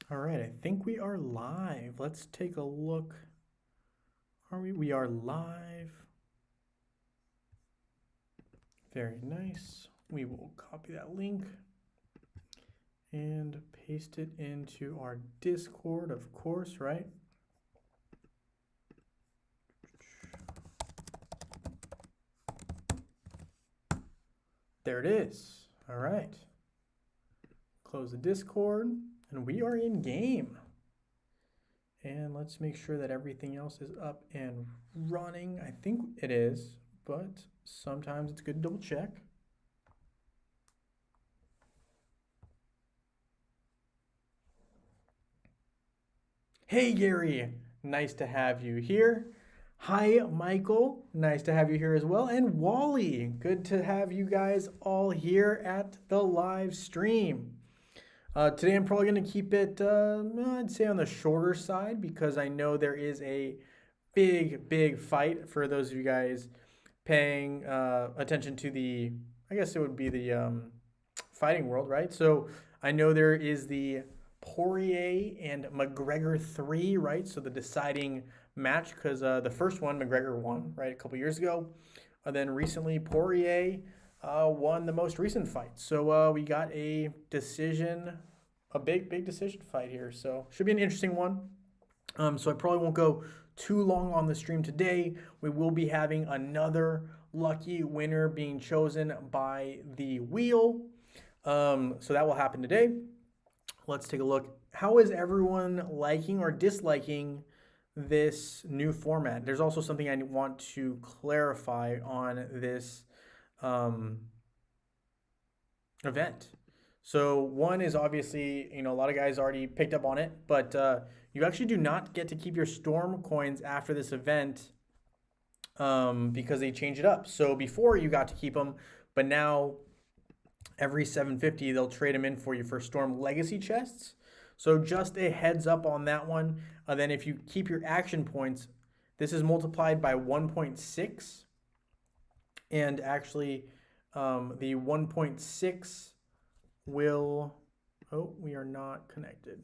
All right, I think we are live. Let's take a look. Are we? We are live. Very nice. We will copy that link and paste it into our Discord, of course, right? There it is. All right. Close the Discord, and we are in game. And let's make sure that everything else is up and running. I think it is, but sometimes it's good to double check. Hey, Gary, nice to have you here. Hi, Michael, nice to have you here as well. And Wally, good to have you guys all here at the live stream. Today I'm probably going to keep it, I'd say, on the shorter side because I know there is a big fight for those of you guys paying attention to the, I guess it would be the fighting world, right? So I know there is the Poirier and McGregor 3, right? So the deciding match because the first one McGregor won, right, a couple years ago. Then recently Poirier won the most recent fight. So we got a decision, a big decision fight here. So should be an interesting one. So I probably won't go too long on the stream today. We will be having another lucky winner being chosen by the wheel. So that will happen today. Let's take a look. How is everyone liking or disliking this new format? There's also something I want to clarify on this event. So one is obviously, a lot of guys already picked up on it, but you actually do not get to keep your storm coins after this event because they changed it up. So before you got to keep them, but now every 750 they'll trade them in for you for storm legacy chests. So just a heads up on that one. Then if you keep your action points, this is multiplied by 1.6, and actually the 1.6 will, oh, we are not connected.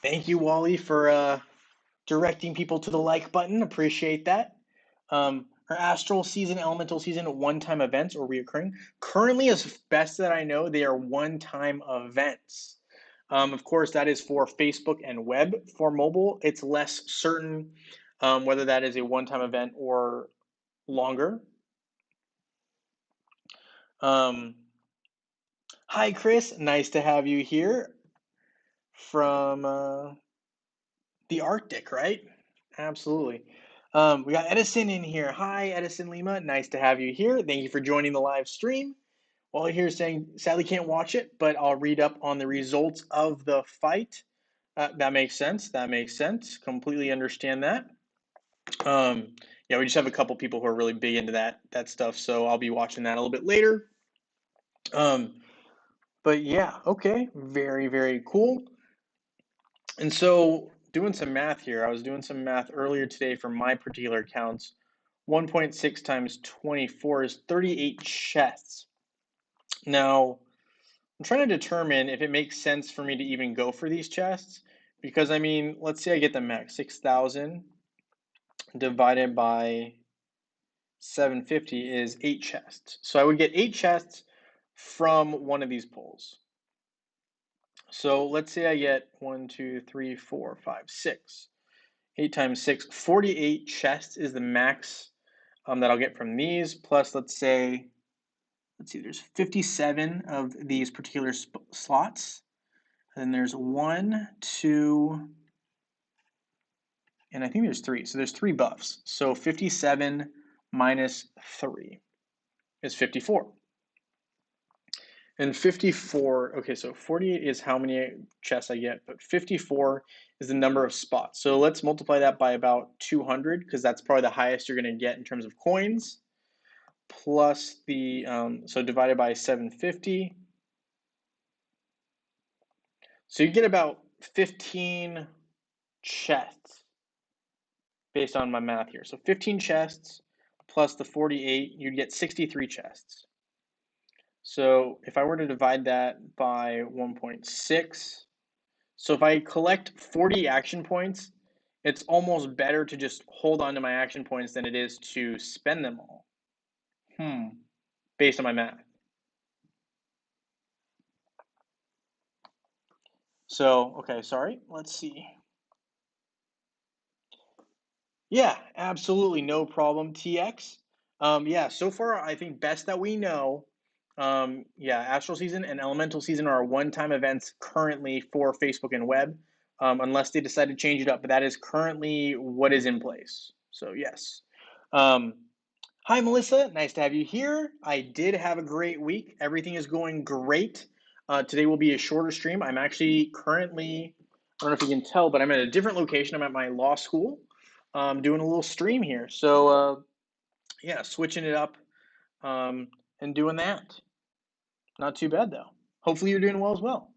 Thank you, Wally, for directing people to the like button. Appreciate that. Our astral season, elemental season, one-time events or reoccurring. Currently, as best that I know, they are one-time events. Of course, that is for Facebook and web. For mobile, it's less certain whether that is a one-time event or longer. Hi, Chris. Nice to have you here from the Arctic, right? Absolutely. We got Edison in here. Hi, Edison Lima. Nice to have you here. Thank you for joining the live stream. While here saying, sadly can't watch it, but I'll read up on the results of the fight. That makes sense. That makes sense. Completely understand that. Yeah, we just have a couple people who are really big into that stuff, so I'll be watching that a little bit later. But yeah, okay, very cool. And so doing some math here, I was doing some math earlier today for my particular accounts. 1.6 times 24 is 38 chests. Now, I'm trying to determine if it makes sense for me to even go for these chests, because I mean, let's say I get the max 6,000 divided by 750 is 8 chests. So I would get 8 chests from one of these pulls. So let's say I get 1, 2, 3, 4, 5, 6. 8 times 6, 48 chests is the max that I'll get from these. Plus, let's see, there's 57 of these particular slots. And then there's 1, 2, and I think there's 3. So there's 3 buffs. So 57 minus 3 is 54. And 54, okay, so 48 is how many chests I get, but 54 is the number of spots. So let's multiply that by about 200, because that's probably the highest you're going to get in terms of coins, plus the, so divided by 750. So you get about 15 chests based on my math here. So 15 chests plus the 48, you'd get 63 chests. So if I were to divide that by 1.6, so if I collect 40 action points, it's almost better to just hold on to my action points than it is to spend them all. Based on my math. So, okay, sorry. Let's see. Yeah, absolutely no problem, TX. Yeah, so far I think best that we know. Yeah, Astral Season and Elemental Season are one-time events currently for Facebook and web, unless they decide to change it up. But that is currently what is in place. So yes. Um, Hi, Melissa. Nice to have you here. I did have a great week. Everything is going great. Today will be a shorter stream. I'm actually currently, I don't know if you can tell, but I'm at a different location. I'm at my law school, doing a little stream here. So, yeah, switching it up and doing that. Not too bad, though. Hopefully, you're doing well as well.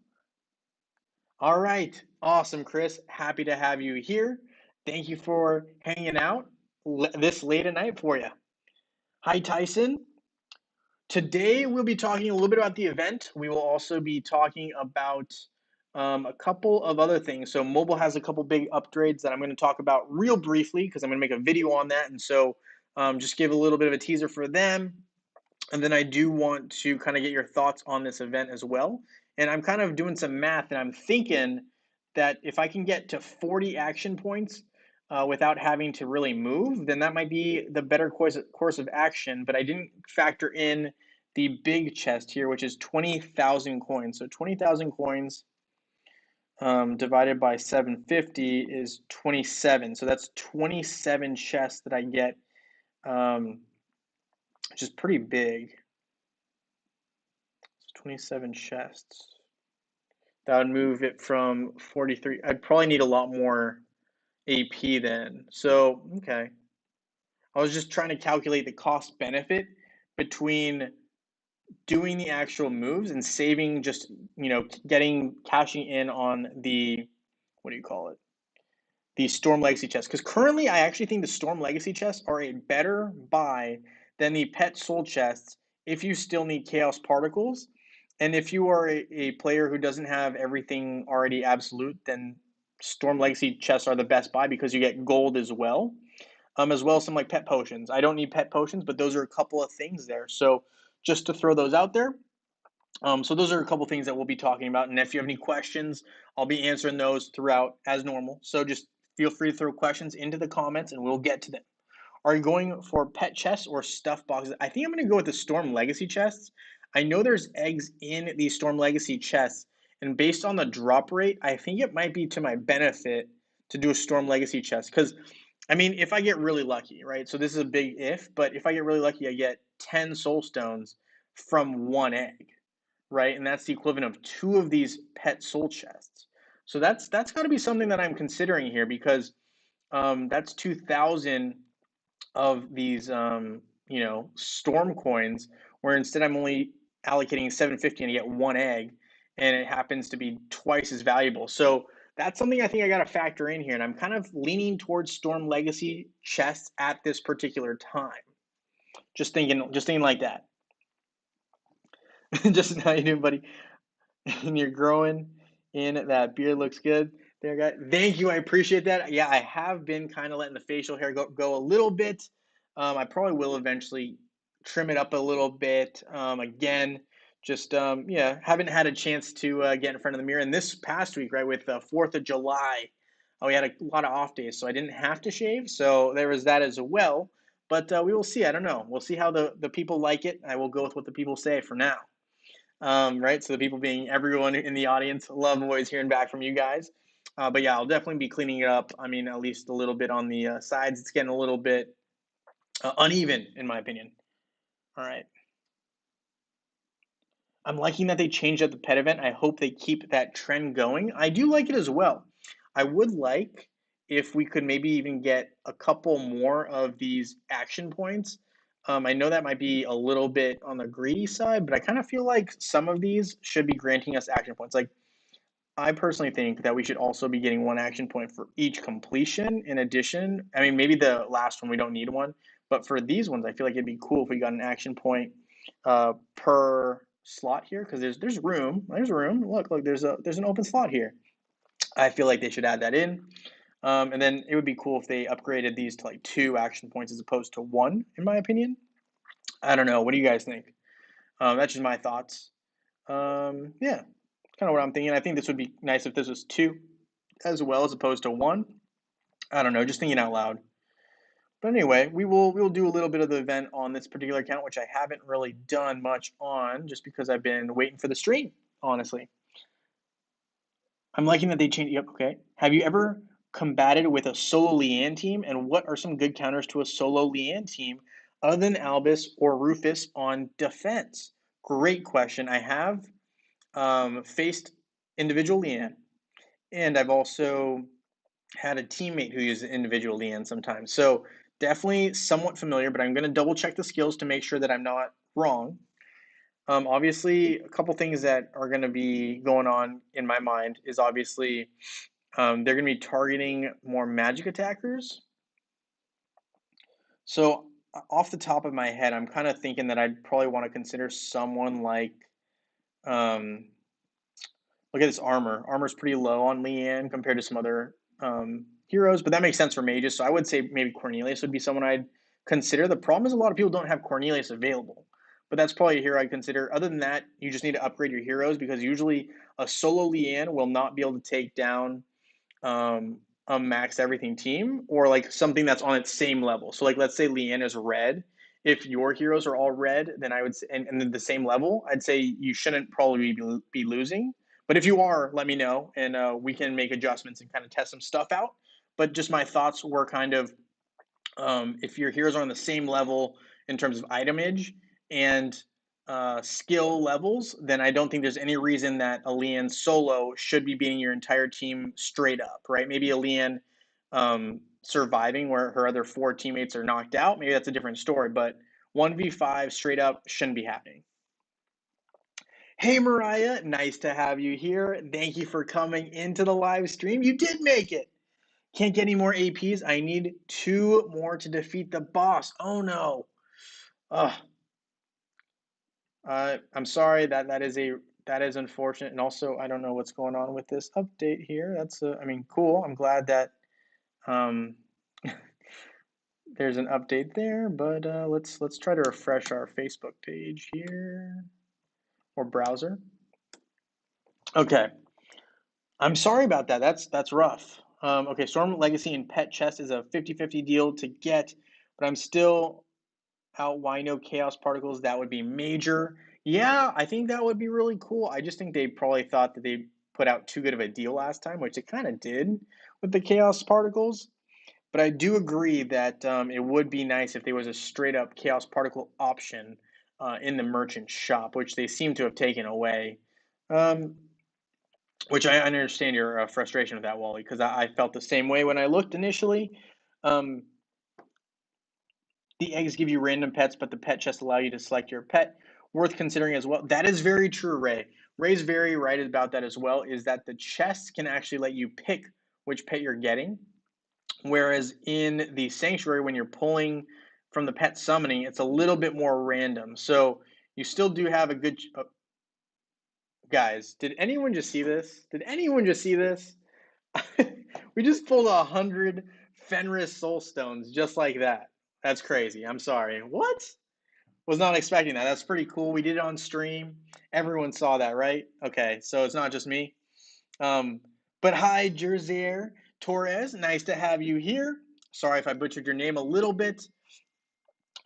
All right. Awesome, Chris. Happy to have you here. Thank you for hanging out this late at night for you. Hi, Tyson. Today, we'll be talking a little bit about the event. We will also be talking about a couple of other things. So, mobile has a couple big upgrades that I'm going to talk about real briefly because I'm going to make a video on that. And so, just give a little bit of a teaser for them. And then I do want to kind of get your thoughts on this event as well. And I'm kind of doing some math, and I'm thinking that if I can get to 40 action points without having to really move, then that might be the better course of action. But I didn't factor in the big chest here, which is 20,000 coins. So 20,000 coins divided by 750 is 27. So that's 27 chests that I get, which is pretty big. 27 chests. That would move it from 43. I'd probably need a lot more AP then. So, okay. I was just trying to calculate the cost benefit between doing the actual moves and saving just, cashing in on the, what do you call it? The Storm Legacy chests. Because currently, I actually think the Storm Legacy chests are a better buy than the Pet Soul chests if you still need Chaos Particles. And if you are a player who doesn't have everything already absolute, then Storm Legacy chests are the best buy because you get gold as well as some like pet potions. I don't need pet potions, but those are a couple of things there. So just to throw those out there. So those are a couple things that we'll be talking about. And if you have any questions, I'll be answering those throughout as normal. So just feel free to throw questions into the comments and we'll get to them. Are you going for pet chests or stuff boxes? I think I'm going to go with the Storm Legacy chests. I know there's eggs in these Storm Legacy chests, and based on the drop rate, I think it might be to my benefit to do a Storm Legacy chest. Because, I mean, if I get really lucky, right? So this is a big if, but if I get really lucky, I get 10 Soul Stones from one egg, right? And that's the equivalent of 2 of these pet soul chests. So that's got to be something that I'm considering here because that's 2,000 of these storm coins where instead I'm only allocating 750 and I get one egg and it happens to be twice as valuable. So that's something I think I got to factor in here, and I'm kind of leaning towards Storm Legacy chests at this particular time. Just thinking like that. Just how you doing, buddy? And you're growing in that beard. Looks good there, guy. Thank you. I appreciate that. Yeah, I have been kind of letting the facial hair go a little bit. I probably will eventually trim it up a little bit. Again, just yeah, haven't had a chance to get in front of the mirror. And this past week, right, with the 4th of July, we had a lot of off days, so I didn't have to shave. So there was that as well. But we will see. I don't know. We'll see how the people like it. I will go with what the people say for now. Right? So the people being everyone in the audience, love always hearing back from you guys. But yeah, I'll definitely be cleaning it up. I mean, at least a little bit on the sides. It's getting a little bit uneven, in my opinion. All right. I'm liking that they changed up the pet event. I hope they keep that trend going. I do like it as well. I would like if we could maybe even get a couple more of these action points. I know that might be a little bit on the greedy side, but I kind of feel like some of these should be granting us action points. Like I personally think that we should also be getting one action point for each completion in addition. I mean, maybe the last one we don't need one, but for these ones, I feel like it'd be cool if we got an action point per slot here because there's room. There's room. Look, there's an open slot here. I feel like they should add that in. And then it would be cool if they upgraded these to like 2 action points as opposed to one, in my opinion. I don't know. What do you guys think? That's just my thoughts. Yeah, kind of what I'm thinking. I think this would be nice if this was 2 as well as opposed to 1. I don't know, just thinking out loud. But anyway, we will do a little bit of the event on this particular account, which I haven't really done much on, just because I've been waiting for the stream. Honestly, I'm liking that they changed. Yep. Okay. Have you ever combated with a solo Leanne team, and what are some good counters to a solo Leanne team other than Albus or Rufus on defense? Great question. I have faced individual Leanne, and I've also had a teammate who uses individual Leanne sometimes. So definitely somewhat familiar, but I'm going to double check the skills to make sure that I'm not wrong. Obviously, a couple things that are going to be going on in my mind is obviously they're going to be targeting more magic attackers. So off the top of my head, I'm kind of thinking that I'd probably want to consider someone like um, look at this armor. Armor's pretty low on Leanne compared to some other heroes, but that makes sense for mages. So I would say maybe Cornelius would be someone I'd consider. The problem is a lot of people don't have Cornelius available, but that's probably a hero I'd consider. Other than that, you just need to upgrade your heroes because usually a solo Leanne will not be able to take down um, a max everything team or like something that's on its same level. So like let's say Leanne is red. If your heroes are all red, then I would say, and the same level, I'd say you shouldn't probably be losing. But if you are, let me know, and we can make adjustments and kind of test some stuff out. But just my thoughts were kind of if your heroes are on the same level in terms of itemage and skill levels, then I don't think there's any reason that a Leanne solo should be beating your entire team straight up, right? Maybe a Leanne surviving where her other 4 teammates are knocked out, maybe that's a different story, but 1v5 straight up shouldn't be happening. Hey Mariah, nice to have you here. Thank you for coming into the live stream. You did make it. Can't get any more APs. I need 2 more to defeat the boss. Oh no. Ugh. I'm sorry that is unfortunate, and also I don't know what's going on with this update here. That's I mean, cool. I'm glad that um, there's an update there, but let's try to refresh our Facebook page here or browser. Okay, I'm sorry about that. That's rough. Okay, Storm Legacy and Pet Chest is a 50-50 deal to get, but I'm still out Wino Chaos Particles. That would be major. Yeah, I think that would be really cool. I just think they probably thought that they put out too good of a deal last time, which it kind of did with the Chaos Particles. But I do agree that it would be nice if there was a straight up Chaos Particle option in the merchant shop, which they seem to have taken away. Um, which I understand your frustration with that, Wally, because I felt the same way when I looked initially. Um, the eggs give you random pets, but the pet chests allow you to select your pet. Worth considering as well. That is very true, Ray. Ray's very right about that as well, is that the chests can actually let you pick which pet you're getting. Whereas in the sanctuary, when you're pulling from the pet summoning, it's a little bit more random. So you still do have a good. Guys, did anyone just see this? Did anyone just see this? We just pulled 100 Fenris Soulstones just like that. That's crazy. I'm sorry. What? Was not expecting that. That's pretty cool. We did it on stream. Everyone saw that, right? Okay, so it's not just me. Um, but hi, Jerzier Torres. Nice to have you here. Sorry if I butchered your name a little bit.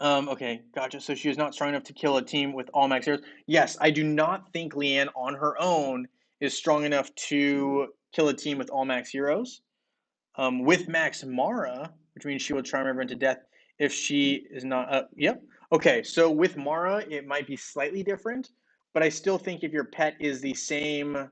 Okay, gotcha. So she is not strong enough to kill a team with all max heroes. Yes, I do not think Leanne on her own is strong enough to kill a team with all max heroes. With Max Mara, which means she will charm everyone to death if she is not. Yep. Okay, so with Mara, it might be slightly different, but I still think if your pet is the same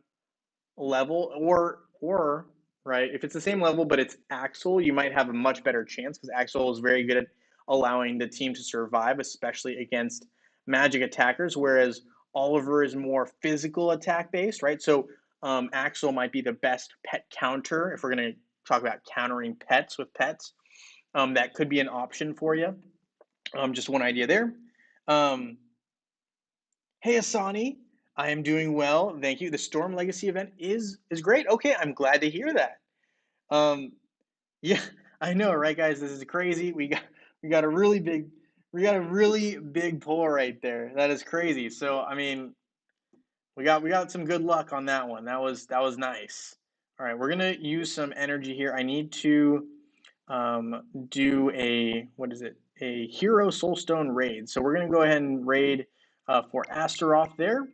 level, or right, if it's the same level but it's Axel, you might have a much better chance because Axel is very good at allowing the team to survive, especially against magic attackers, whereas Oliver is more physical attack based, right? So Axel might be the best pet counter if we're going to talk about countering pets with pets. That could be an option for you. Just one idea there. Um, hey, Asani, I am doing well. Thank you. The Storm Legacy event is great. Okay, I'm glad to hear that. Um, yeah, I know, right, guys? This is crazy. We got a really big pull right there. That is crazy. So, I mean, we got some good luck on that one. That was nice. All right, we're gonna use some energy here. I need to do a what is it? A Hero Soulstone raid. So we're gonna go ahead and raid for Astaroth there,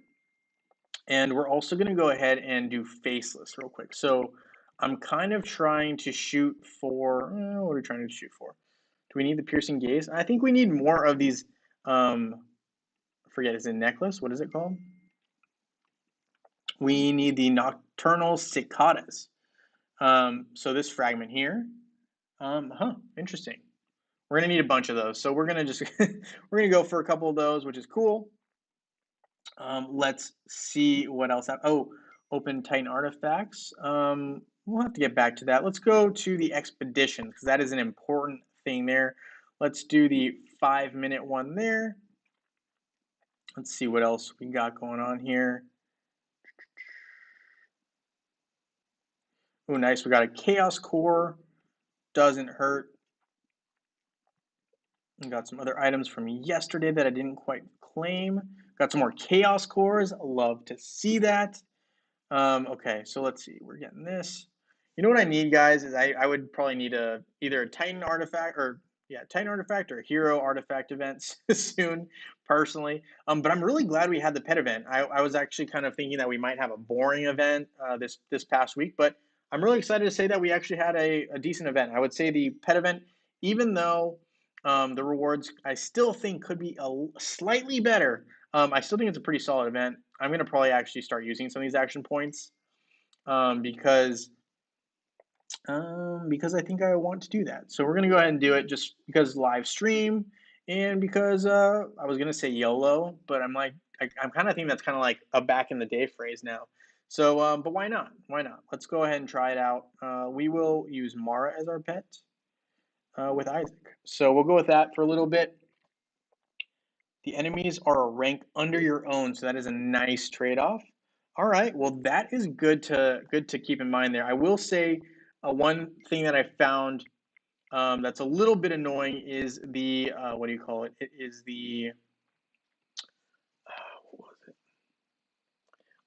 and we're also gonna go ahead and do Faceless real quick. So I'm kind of trying to shoot for what are we trying to shoot for? Do we need the Piercing Gaze? I think we need more of these. I forget, is it necklace? What is it called? We need the Nocturnal Cicadas. So this fragment here, interesting. We're gonna need a bunch of those. So we're gonna just we're gonna go for a couple of those, which is cool. Let's see what else. Oh, open Titan artifacts. We'll have to get back to that. Let's go to the expedition because that is an important thing there. Let's do the 5-minute one there. Let's see what else we got going on here. Oh, nice. We got a Chaos Core. Doesn't hurt. We got some other items from yesterday that I didn't quite claim. Got some more Chaos Cores. Love to see that. Okay, so let's see. We're getting this. You know what I need, guys, is I would probably need either a Titan artifact or Titan artifact or hero artifact events soon, personally. But I'm really glad we had the pet event. I was actually kind of thinking that we might have a boring event this past week, but I'm really excited to say that we actually had a decent event. I would say the pet event, even though the rewards I still think could be slightly better. I still think it's a pretty solid event. I'm going to probably actually start using some of these action points because I think I want to do that. So we're going to go ahead and do it just because live stream and because I was going to say YOLO, but I'm like, I'm kind of thinking that's kind of like a back in the day phrase now. So, but why not? Why not? Let's go ahead and try it out. We will use Mara as our pet with Isaac. So we'll go with that for a little bit. The enemies are a rank under your own, so that is a nice trade-off. All right, well that is good to keep in mind there. I will say one thing that I found that's a little bit annoying is the what do you call it? It is the what was it?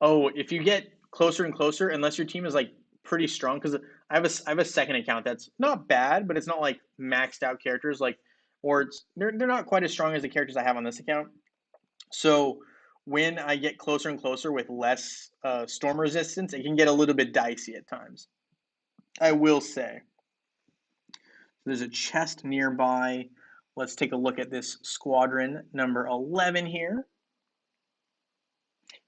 Oh, if you get closer and closer, unless your team is like pretty strong, because I have a second account that's not bad, but it's not like maxed out characters like, or they're not quite as strong as the characters I have on this account. So when I get closer and closer with less storm resistance, it can get a little bit dicey at times. I will say. There's a chest nearby. Let's take a look at this squadron number 11 here.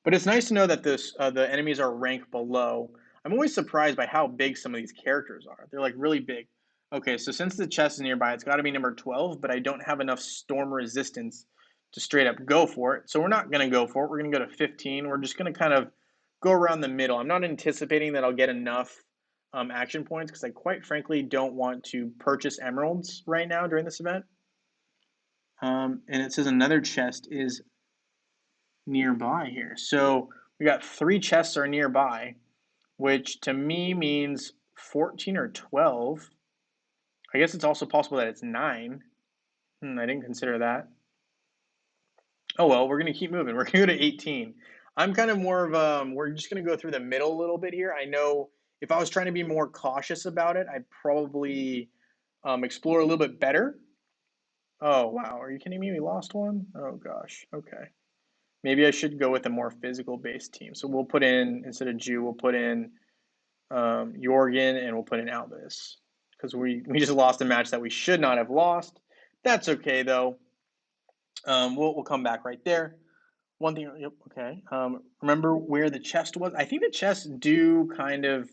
But it's nice to know that the enemies are ranked below. I'm always surprised by how big some of these characters are. They're like really big. Okay, so since the chest is nearby, it's got to be number 12, but I don't have enough storm resistance to straight up go for it. So we're not going to go for it. We're going to go to 15. We're just going to kind of go around the middle. I'm not anticipating that I'll get enough action points because I quite frankly don't want to purchase emeralds right now during this event. And it says another chest is nearby here. So we got 3 chests are nearby, which to me means 14 or 12. I guess it's also possible that it's 9. I didn't consider that. Oh well, we're gonna keep moving. We're gonna go to 18. I'm kind of more of we're just gonna go through the middle a little bit here. I know if I was trying to be more cautious about it, I'd probably explore a little bit better. Oh wow, are you kidding me? We lost one? Oh gosh. Okay. Maybe I should go with a more physical based team. So we'll put in, instead of Jew, we'll put in Jorgen and we'll put in Albus. Because we just lost a match that we should not have lost. That's okay though. We'll come back right there. One thing, yep, okay. Remember where the chest was? I think the chests do kind of,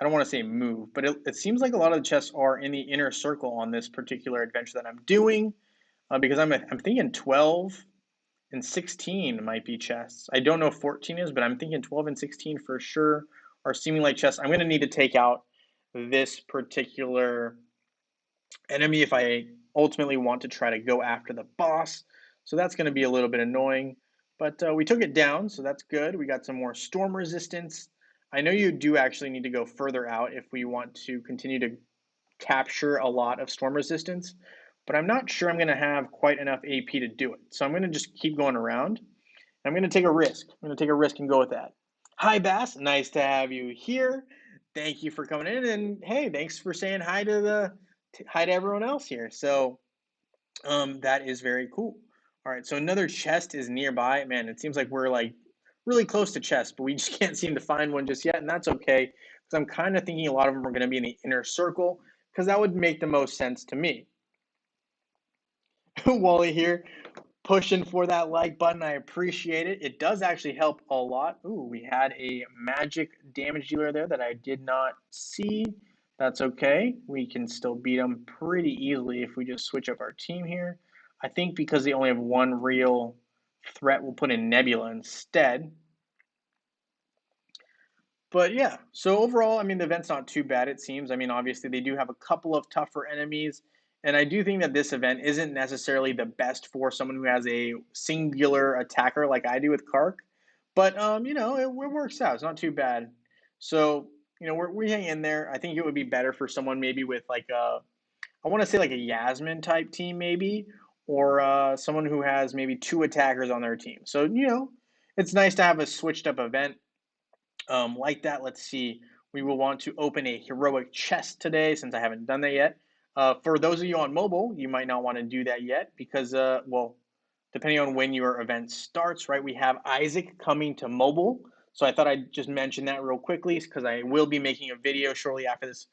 I don't want to say move, but it seems like a lot of the chests are in the inner circle on this particular adventure that I'm doing. Because I'm thinking 12 and 16 might be chests. I don't know if 14 is, but I'm thinking 12 and 16 for sure are seeming like chests. I'm going to need to take out this particular enemy if I ultimately want to try to go after the boss. So that's going to be a little bit annoying. But we took it down, so that's good. We got some more storm resistance. I know you do actually need to go further out if we want to continue to capture a lot of storm resistance, but I'm not sure I'm going to have quite enough AP to do it. So I'm going to just keep going around. I'm going to take a risk. I'm going to take a risk and go with that. Hi, Bass. Nice to have you here. Thank you for coming in, and hey, thanks for saying hi to everyone else here. So that is very cool. All right, so another chest is nearby. Man, it seems like we're like really close to chest, but we just can't seem to find one just yet, and that's okay because I'm kind of thinking a lot of them are going to be in the inner circle because that would make the most sense to me. Wally here, pushing for that like button. I appreciate it. It does actually help a lot. Ooh, we had a magic damage dealer there that I did not see. That's okay. We can still beat them pretty easily if we just switch up our team here. I think because they only have one real threat, we'll put in Nebula instead. But yeah, so overall, I mean, the event's not too bad, it seems. I mean, obviously, they do have a couple of tougher enemies. And I do think that this event isn't necessarily the best for someone who has a singular attacker like I do with Kark. But, it works out. It's not too bad. So, we hang in there. I think it would be better for someone maybe with like I want to say like a Yasmin type team, maybe, or someone who has maybe two attackers on their team. So, it's nice to have a switched up event like that. Let's see. We will want to open a heroic chest today since I haven't done that yet. For those of you on mobile, you might not want to do that yet because, depending on when your event starts, right? We have Isaac coming to mobile. So I thought I'd just mention that real quickly because I will be making a video shortly after this,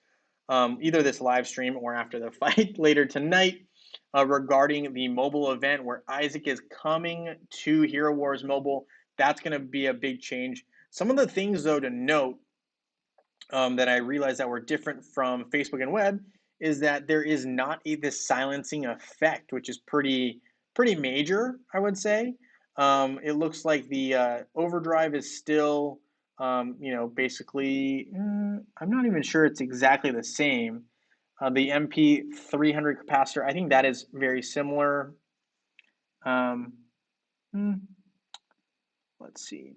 either this live stream or after the fight later tonight, regarding the mobile event where Isaac is coming to Hero Wars Mobile. That's going to be a big change. Some of the things, though, to note that I realized that were different from Facebook and web is that there is not this silencing effect, which is pretty major, I would say. It looks like the overdrive is still, basically, I'm not even sure it's exactly the same. The MP 300 capacitor, I think that is very similar. Um, hmm, let's see.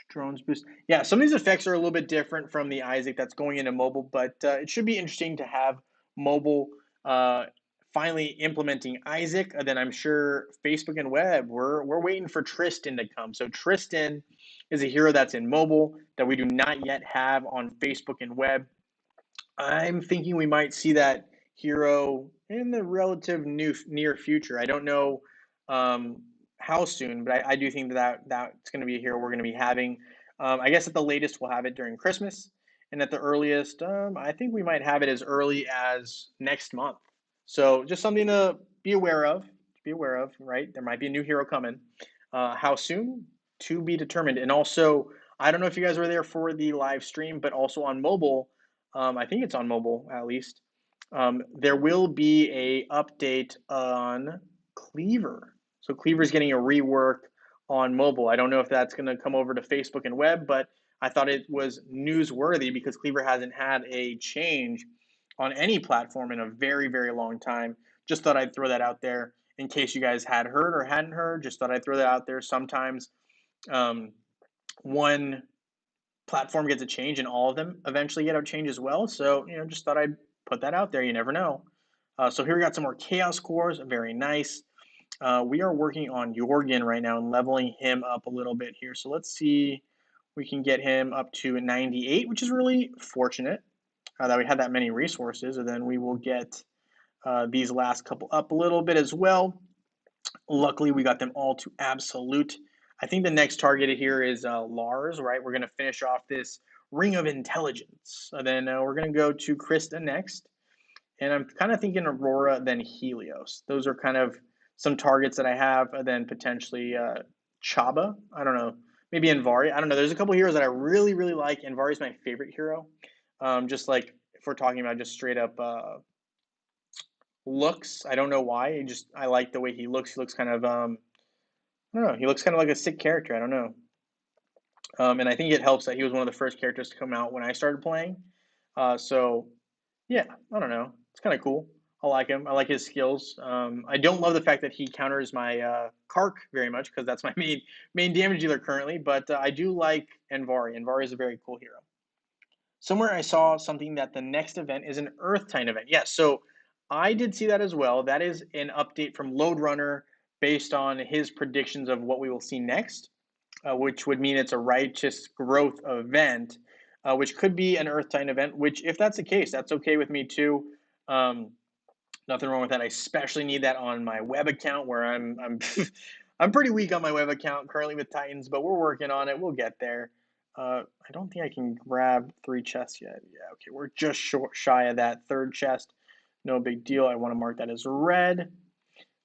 Drones boost. Yeah, some of these effects are a little bit different from the Isaac that's going into mobile, but it should be interesting to have mobile uh, finally implementing Isaac. And then I'm sure Facebook and web, we're waiting for Tristan to come. So Tristan is a hero that's in mobile that we do not yet have on Facebook and web. I'm thinking we might see that hero in the relative near future. I don't know um, how soon, but I do think that's going to be a hero we're going to be having. I guess at the latest we'll have it during Christmas, and at the earliest, I think we might have it as early as next month. So just something to be aware of. Right? There might be a new hero coming. How soon? To be determined. And also, I don't know if you guys were there for the live stream, but also on mobile. I think it's on mobile at least. There will be a update on Cleaver. So Cleaver is getting a rework on mobile. I don't know if that's going to come over to Facebook and web, but I thought it was newsworthy because Cleaver hasn't had a change on any platform in a very, very long time. Just thought I'd throw that out there in case you guys had heard or hadn't heard. Just thought I'd throw that out there. Sometimes um, one platform gets a change and all of them eventually get a change as well. So, just thought I'd put that out there. You never know. So here we got some more chaos cores. Very nice. We are working on Jorgen right now and leveling him up a little bit here. So let's see. We can get him up to 98, which is really fortunate that we had that many resources. And then we will get these last couple up a little bit as well. Luckily, we got them all to absolute. I think the next target here is Lars, right? We're going to finish off this Ring of Intelligence. And then we're going to go to Krista next. And I'm kind of thinking Aurora, then Helios. Those are kind of some targets that I have. And then potentially Chaba. I don't know. Maybe Envari. I don't know. There's a couple heroes that I really, really like. Envari is my favorite hero. Just like if we're talking about just straight up looks. I don't know why. I like the way he looks. He looks kind of I don't know. He looks kind of like a sick character. I don't know. And I think it helps that he was one of the first characters to come out when I started playing. So yeah, I don't know. It's kind of cool. I like him. I like his skills. I don't love the fact that he counters my Kark very much because that's my main damage dealer currently. But I do like Envari. Envari is a very cool hero. Somewhere I saw something that the next event is an Earth Titan event. Yes, so I did see that as well. That is an update from Lode Runner based on his predictions of what we will see next, which would mean it's a righteous growth event, which could be an Earth Titan event. Which, if that's the case, that's okay with me too. Um, Nothing wrong with that. I especially need that on my web account where I'm I'm pretty weak on my web account currently with Titans, but we're working on it. We'll get there. I don't think I can grab 3 chests yet. Yeah, okay, we're just shy of that third chest. No big deal. I want to mark that as red.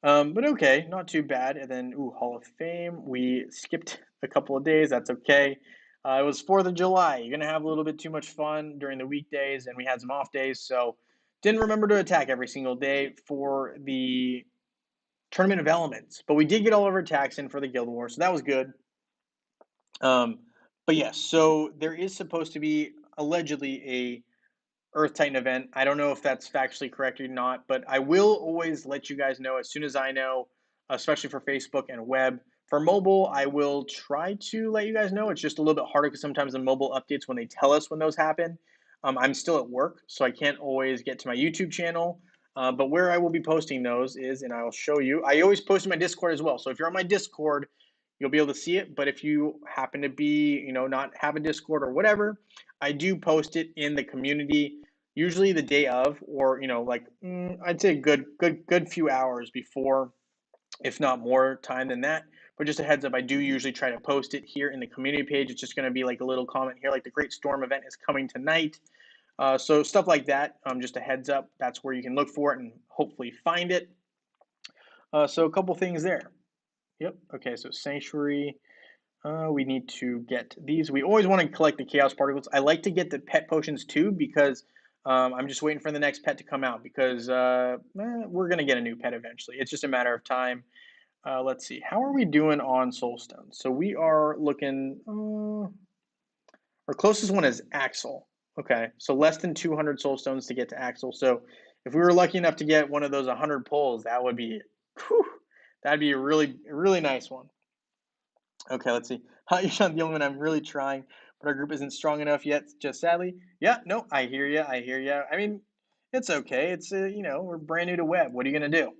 But okay, not too bad. And then, ooh, Hall of Fame. We skipped a couple of days. That's okay. It was 4th of July. You're gonna have a little bit too much fun during the weekdays, and we had some off days, so didn't remember to attack every single day for the Tournament of Elements. But we did get all of our attacks in for the Guild War, so that was good. Um, but yes, so there is supposed to be allegedly a Earth Titan event. I don't know if that's factually correct or not, but I will always let you guys know as soon as I know, especially for Facebook and web. For mobile, I will try to let you guys know. It's just a little bit harder because sometimes the mobile updates, when they tell us when those happen, I'm still at work, so I can't always get to my YouTube channel. But where I will be posting those is, and I will show you. I always post in my Discord as well. So if you're on my Discord, you'll be able to see it. But if you happen to be, not have a Discord or whatever, I do post it in the community usually the day of, or I'd say a good few hours before, if not more time than that. But just a heads up, I do usually try to post it here in the community page. It's just going to be like a little comment here, like the Great Storm event is coming tonight. So stuff like that. Just a heads up. That's where you can look for it and hopefully find it. So a couple things there. Yep. Okay. So Sanctuary. We need to get these. We always want to collect the chaos particles. I like to get the pet potions too because I'm just waiting for the next pet to come out because we're going to get a new pet eventually. It's just a matter of time. Let's see. How are we doing on soulstones? So we are looking, our closest one is Axel. Okay, so less than 200 soulstones to get to Axel. So if we were lucky enough to get one of those 100 pulls, that would be, whew, that'd be a really nice one. Okay, let's see. You're not the only one. I'm really trying, but our group isn't strong enough yet. Just sadly. Yeah, no, I hear you. I hear you. I mean, it's okay. It's we're brand new to web. What are you gonna do?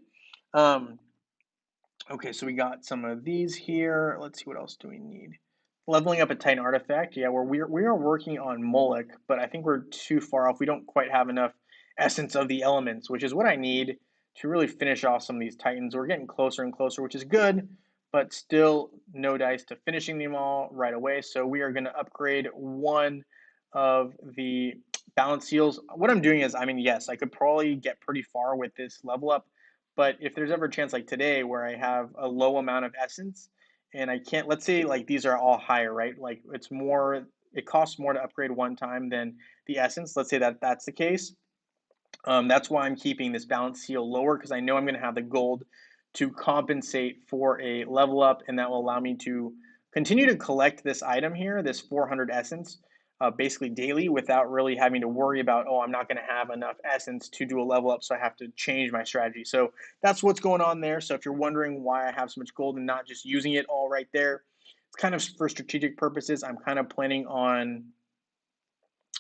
Um, okay, so we got some of these here. Let's see, what else do we need? Leveling up a Titan artifact. Yeah, we are working on Moloch, but I think we're too far off. We don't quite have enough essence of the elements, which is what I need to really finish off some of these Titans. We're getting closer and closer, which is good, but still no dice to finishing them all right away. So we are going to upgrade one of the balance seals. What I'm doing is, I mean, yes, I could probably get pretty far with this level up, but if there's ever a chance like today where I have a low amount of essence and I can't, let's say like these are all higher, right? Like it costs more to upgrade one time than the essence. Let's say that that's the case. That's why I'm keeping this balance seal lower because I know I'm going to have the gold to compensate for a level up, and that will allow me to continue to collect this item here, this 400 essence, basically daily without really having to worry about, oh, I'm not going to have enough essence to do a level up, so I have to change my strategy. So that's what's going on there. So if you're wondering why I have so much gold and not just using it all right there, it's kind of for strategic purposes. I'm kind of planning on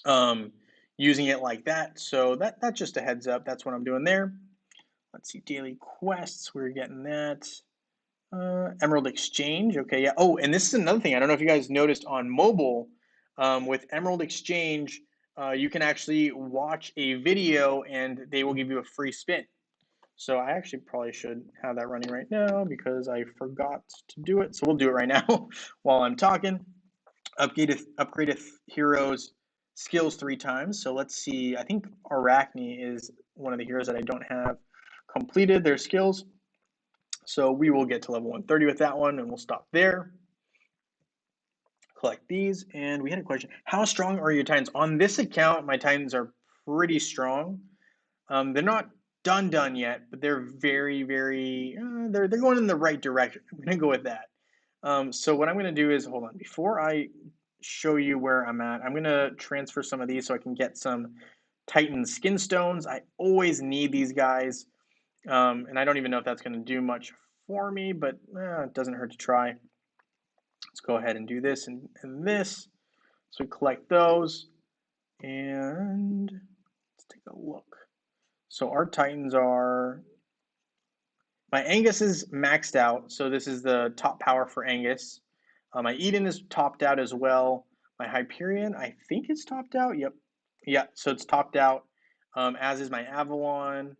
um, using it like that. So that's just a heads up. That's what I'm doing there. Let's see, daily quests. We're getting that. Emerald Exchange. Okay, yeah. Oh, and this is another thing. I don't know if you guys noticed on mobile with Emerald Exchange, you can actually watch a video and they will give you a free spin. So I actually probably should have that running right now because I forgot to do it. So we'll do it right now while I'm talking. Upgrade a hero's skills 3 times. So let's see. I think Arachne is one of the heroes that I don't have completed their skills. So we will get to level 130 with that one, and we'll stop there. Collect these, and we had a question. How strong are your Titans? On this account, my Titans are pretty strong. They're not done yet, but they're very, very, they're going in the right direction. I'm going to go with that. So what I'm going to do is, hold on, before I show you where I'm at, I'm going to transfer some of these so I can get some Titan skin stones. I always need these guys, and I don't even know if that's going to do much for me, but it doesn't hurt to try. Let's go ahead and do this and this. So we collect those, and let's take a look. So our Titans are, my Angus is maxed out, so this is the top power for Angus. My Eden is topped out as well. My Hyperion, I think it's topped out. Yep. Yeah, so it's topped out, as is my Avalon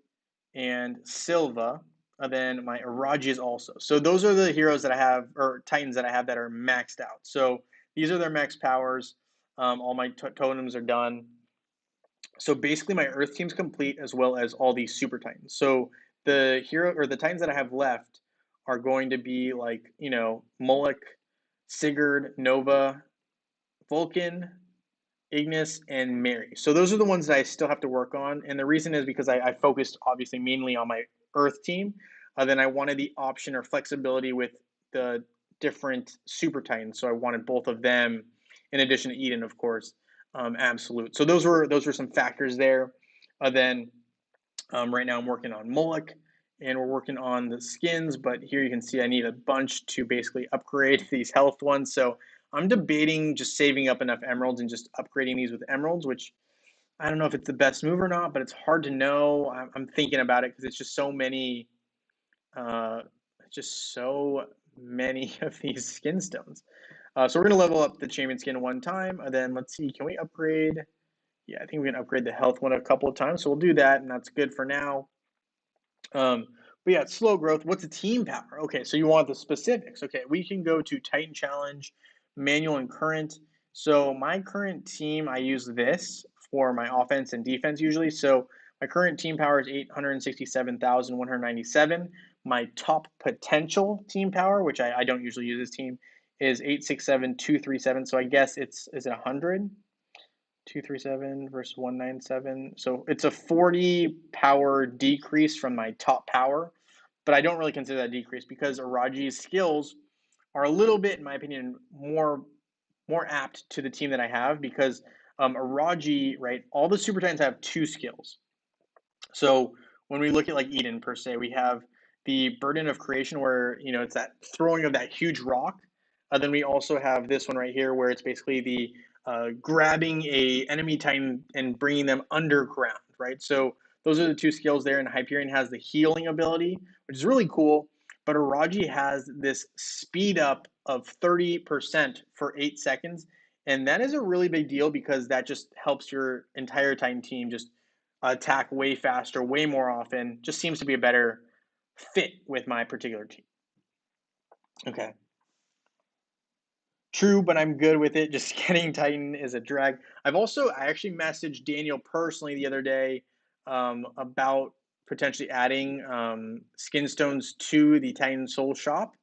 and Silva. And then my Araji is also. So those are the heroes that I have, or Titans that I have that are maxed out. So these are their max powers. All my totems are done. So basically, my Earth team's complete as well as all these Super Titans. So the hero or the Titans that I have left are going to be like, Moloch, Sigurd, Nova, Vulcan, Ignis, and Mary. So those are the ones that I still have to work on. And the reason is because I focused obviously mainly on my Earth team. Then I wanted the option or flexibility with the different Super Titans. So I wanted both of them in addition to Eden, of course. Absolute. So those were some factors there. Then right now I'm working on Moloch and we're working on the skins, but here you can see I need a bunch to basically upgrade these health ones. So I'm debating just saving up enough emeralds and just upgrading these with emeralds, which I don't know if it's the best move or not, but it's hard to know. I'm thinking about it because it's just so many, uh, just so many of these skin stones. So we're gonna level up the champion skin one time, and then let's see, can we upgrade? Yeah, I think we can upgrade the health one a couple of times, so we'll do that, and that's good for now. But yeah, slow growth. What's a team power? Okay, so you want the specifics. Okay, we can go to Titan Challenge, manual and current. So my current team, I use this for my offense and defense usually. So my current team power is 867,197. My top potential team power, which I don't usually use this team, is 867,237. So I guess is it 100? 237 versus 197. So it's a 40 power decrease from my top power, but I don't really consider that decrease because Araji's skills are a little bit, in my opinion, more apt to the team that I have because Araji, right? All the Super Titans have two skills. So when we look at like Eden per se, we have the burden of creation where it's that throwing of that huge rock. Then we also have this one right here where it's basically the grabbing a enemy titan and bringing them underground, right? So those are the two skills there. And Hyperion has the healing ability, which is really cool. But Araji has this speed up of 30% for 8 seconds. And that is a really big deal because that just helps your entire Titan team just attack way faster, way more often. Just seems to be a better fit with my particular team. Okay. True, but I'm good with it. Just getting Titan is a drag. I actually messaged Daniel personally the other day about potentially adding skin stones to the Titan Soul shop.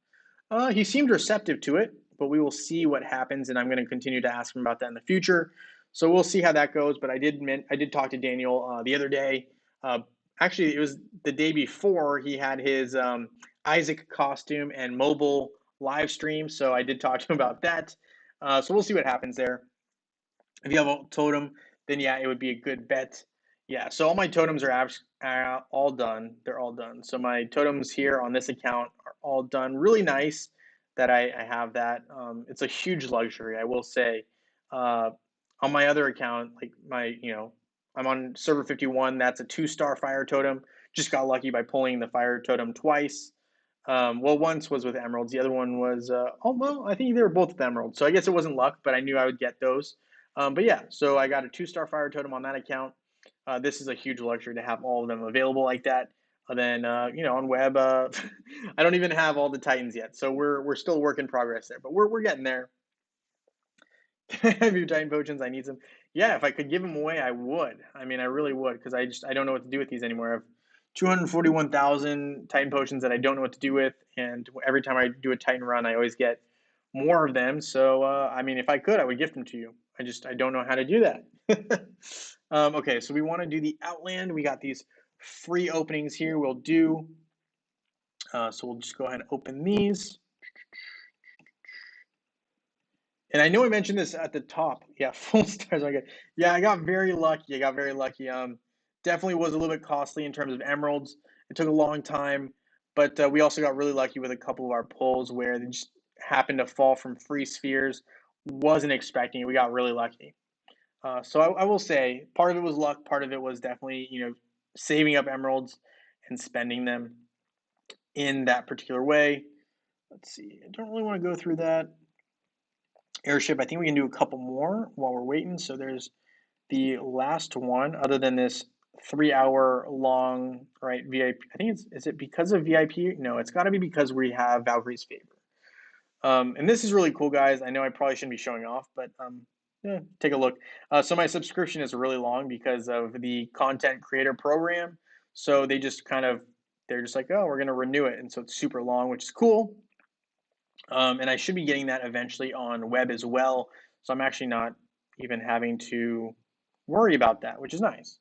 He seemed receptive to it, but we will see what happens, and I'm going to continue to ask him about that in the future. So we'll see how that goes. But I did talk to Daniel the other day. Uh, Actually, it was the day before he had his Isaac costume and mobile live stream. So I did talk to him about that. So we'll see what happens there. If you have a totem, then yeah, it would be a good bet. Yeah, so all my totems are all done. They're all done. So my totems here on this account are all done. Really nice that I have that. It's a huge luxury, I will say. Uh, on my other account, like I'm on server 51. That's a 2-star fire totem. Just got lucky by pulling the fire totem twice. Well, once was with emeralds. The other one was, I think they were both with emeralds. So I guess it wasn't luck, but I knew I would get those. But yeah, so I got a 2-star fire totem on that account. This is a huge luxury to have all of them available like that. And then, on web, I don't even have all the Titans yet. So we're still a work in progress there, but we're getting there. Have your Titan potions? I need some. Yeah, if I could give them away, I would. I mean, I really would because I don't know what to do with these anymore. I have 241,000 Titan potions that I don't know what to do with, and every time I do a Titan run, I always get more of them. So, I mean, if I could, I would gift them to you. I don't know how to do that. Okay, so we want to do the Outland. We got these free openings here. We'll do. So we'll just go ahead and open these. And I know I mentioned this at the top. Yeah, full stars are good. Yeah, I got very lucky. I got very lucky. Definitely was a little bit costly in terms of emeralds. It took a long time, but we also got really lucky with a couple of our pulls where they just happened to fall from free spheres. Wasn't expecting it. We got really lucky. So I will say part of it was luck. Part of it was definitely saving up emeralds and spending them in that particular way. Let's see. I don't really want to go through that airship. I think we can do a couple more while we're waiting. So there's the last one, other than this 3 hour long, right? VIP. I think is it because of VIP? No, it's got to be because we have Valkyrie's favor. And this is really cool, guys. I know I probably shouldn't be showing off, but yeah, take a look. So my subscription is really long because of the content creator program. So they just they're just like, oh, we're gonna renew it, and so it's super long, which is cool. And I should be getting that eventually on web as well. So I'm actually not even having to worry about that, which is nice.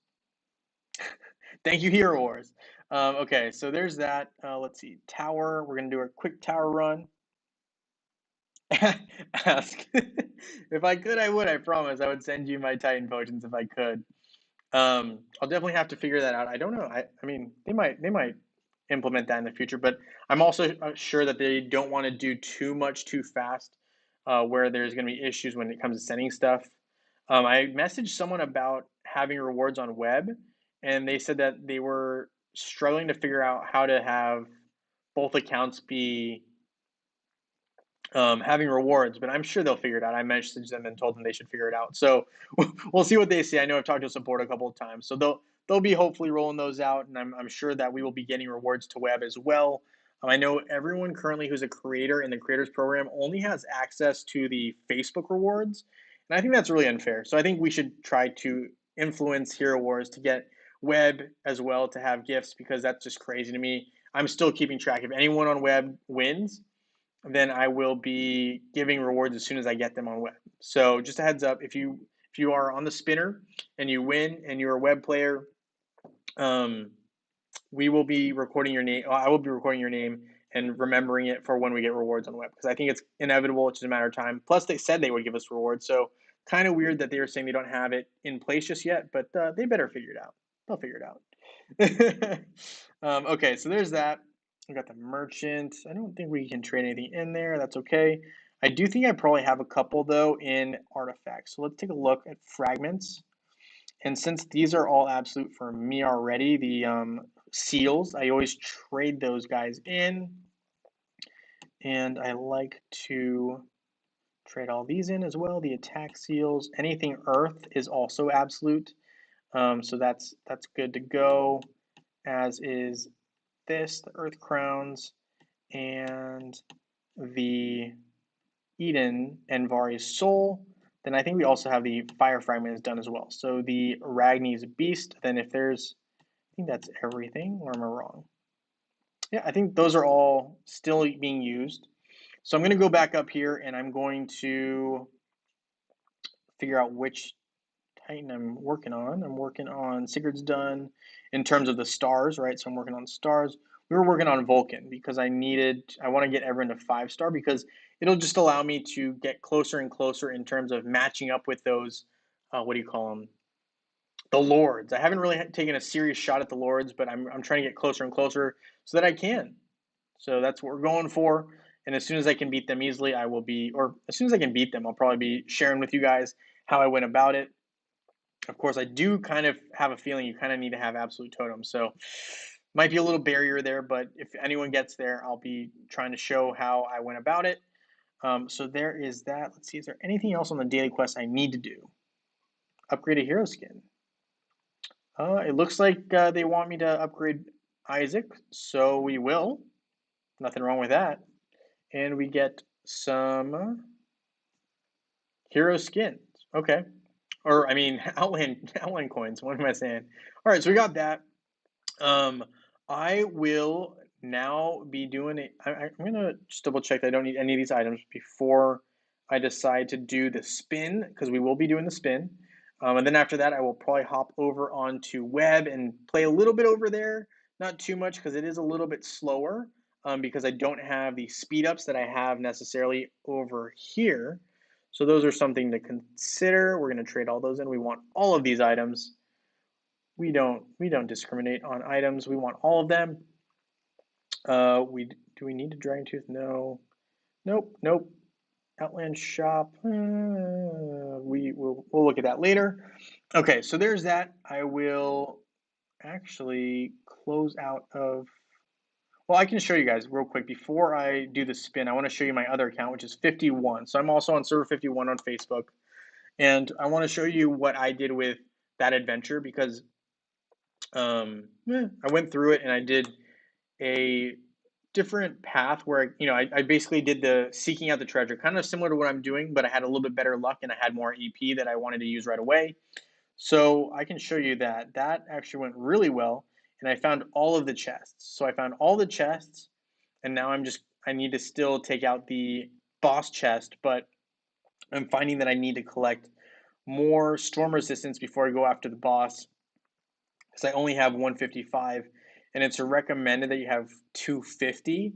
Thank you, Hero Wars. Okay, so there's that. Let's see, tower. We're gonna do a quick tower run. Ask. If I could, I would. I promise. I would send you my Titan potions if I could. I'll definitely have to figure that out. I don't know. I mean, they might implement that in the future, but I'm also sure that they don't want to do too much too fast, where there's going to be issues when it comes to sending stuff. I messaged someone about having rewards on web, and they said that they were struggling to figure out how to have both accounts be having rewards, but I'm sure they'll figure it out. I messaged them and told them they should figure it out. So we'll see what they say. I know I've talked to support a couple of times, so they'll be hopefully rolling those out, and I'm sure that we will be getting rewards to web as well. I know everyone currently who's a creator in the creators program only has access to the Facebook rewards, and I think that's really unfair. So I think we should try to influence Hero Wars to get web as well to have gifts, because that's just crazy to me. I'm still keeping track. If anyone on web wins, then I will be giving rewards as soon as I get them on web. So just a heads up, if you are on the spinner and you win and you're a web player, um, we will be recording your name. I will be recording your name and remembering it for when we get rewards on web, because I think it's inevitable. It's just a matter of time. Plus, they said they would give us rewards, so kind of weird that they are saying they don't have it in place just yet. But they better figure it out. They'll figure it out. Okay, so there's that. We got the merchant. I don't think we can trade anything in there. That's okay. I do think I probably have a couple though in artifacts. So let's take a look at fragments. And since these are all absolute for me already, the seals, I always trade those guys in. And I like to trade all these in as well. The attack seals. Anything earth is also absolute. So that's good to go, as is this, the earth crowns, and the Eden and Vari's soul. Then I think we also have the fire fragment is done as well. So the Ragni's beast. Then if there's, I think that's everything, or am I wrong? Yeah, I think those are all still being used. So I'm going to go back up here and I'm going to figure out which Titan I'm working on. I'm working on Sigurd's done in terms of the stars, right? So I'm working on stars. We were working on Vulcan because I want to get everyone to 5-star, because it'll just allow me to get closer and closer in terms of matching up with those, what do you call them? The Lords. I haven't really taken a serious shot at the Lords, but I'm trying to get closer and closer so that I can. So that's what we're going for. And as soon as I can beat them easily, I will be, or as soon as I can beat them, I'll probably be sharing with you guys how I went about it. Of course, I do kind of have a feeling you kind of need to have absolute totems. So might be a little barrier there, but if anyone gets there, I'll be trying to show how I went about it. So there is that. Let's see, is there anything else on the daily quest I need to do? Upgrade a hero skin. It looks like they want me to upgrade Isaac, so we will. Nothing wrong with that. And we get some hero skins. Okay. Or, I mean, outland coins. What am I saying? All right, so we got that. I will now be doing it. I'm going to just double check that I don't need any of these items before I decide to do the spin, because we will be doing the spin. And then after that, I will probably hop over onto web and play a little bit over there. Not too much, because it is a little bit slower, because I don't have the speed ups that I have necessarily over here. So those are something to consider. We're going to trade all those in. We want all of these items. We don't discriminate on items. We want all of them. Do we need a dragon tooth? No. Nope. Outland shop. We'll look at that later. Okay, so there's that. I will actually close out of. Well, I can show you guys real quick before I do the spin. I want to show you my other account, which is 51. So I'm also on server 51 on Facebook, and I want to show you what I did with that adventure because I went through it and I did a different path where I basically did the seeking out the treasure, kind of similar to what I'm doing, but I had a little bit better luck and I had more EP that I wanted to use right away. So I can show you that actually went really well, and I found all of the chests. So I found all the chests, and now I need to still take out the boss chest, but I'm finding that I need to collect more storm resistance before I go after the boss because I only have 155, and it's recommended that you have 250,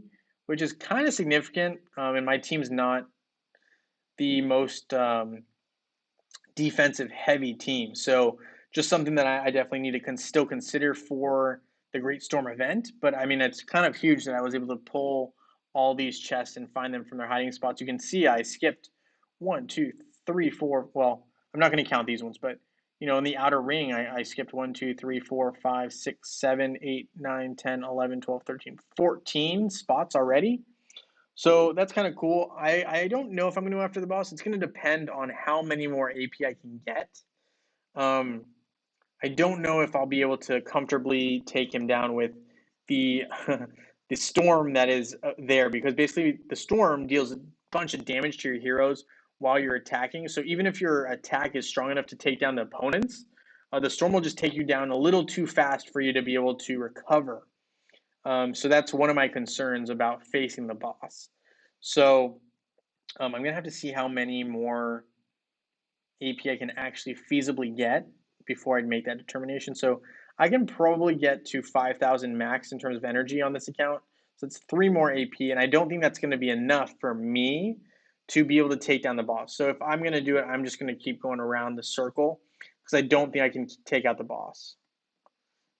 which is kind of significant. And my team's not the most defensive heavy team, so just something that I definitely need to still consider for the Great Storm event. But I mean, it's kind of huge that I was able to pull all these chests and find them from their hiding spots. You can see I skipped 1, 2, 3, 4. Well, I'm not going to count these ones, but in the outer ring, I skipped 1, 2, 3, 4, 5, 6, 7, 8, 9, 10, 11, 12, 13, 14 spots already. So that's kind of cool. I don't know if I'm going to go after the boss. It's going to depend on how many more AP I can get. Um, I don't know if I'll be able to comfortably take him down with the the storm that is there, because basically the storm deals a bunch of damage to your heroes while you're attacking. So even if your attack is strong enough to take down the opponents, the storm will just take you down a little too fast for you to be able to recover. So that's one of my concerns about facing the boss. So I'm going to have to see how many more AP I can actually feasibly get before I'd make that determination. So I can probably get to 5,000 max in terms of energy on this account. So it's 3 more AP, and I don't think that's going to be enough for me to be able to take down the boss. So if I'm going to do it, I'm just going to keep going around the circle because I don't think I can take out the boss.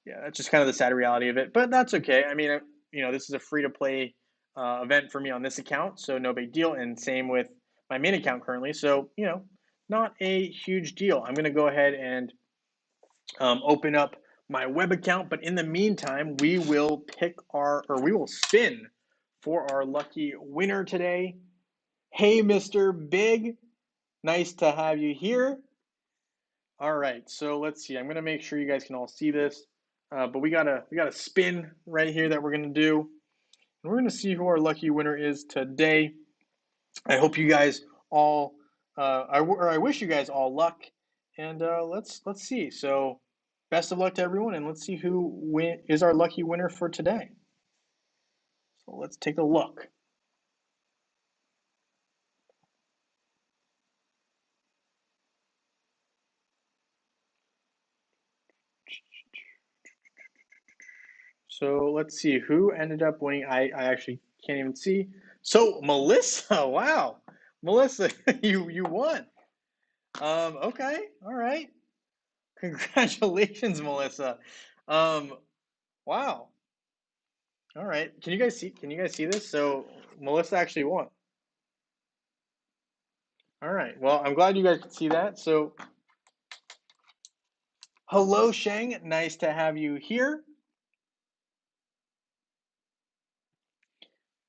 Yeah, that's just kind of the sad reality of it, but that's okay. I mean, this is a free-to-play event for me on this account, so no big deal, and same with my main account currently. So, not a huge deal. I'm going to go ahead and open up my web account, but in the meantime, we will spin for our lucky winner today. Hey, Mr. Big, nice to have you here. All right, so let's see. I'm going to make sure you guys can all see this, but we got a spin right here that we're going to do, and we're going to see who our lucky winner is today. I hope you guys all, I wish you guys all luck, and let's see. So, best of luck to everyone, and let's see who is our lucky winner for today. So let's take a look. So let's see who ended up winning. I actually can't even see. So Melissa, wow, Melissa, you won. Okay, all right. Congratulations, Melissa. Wow. All right. Can you guys see this? So Melissa actually won. All right. Well, I'm glad you guys could see that. So hello, Sheng. Nice to have you here.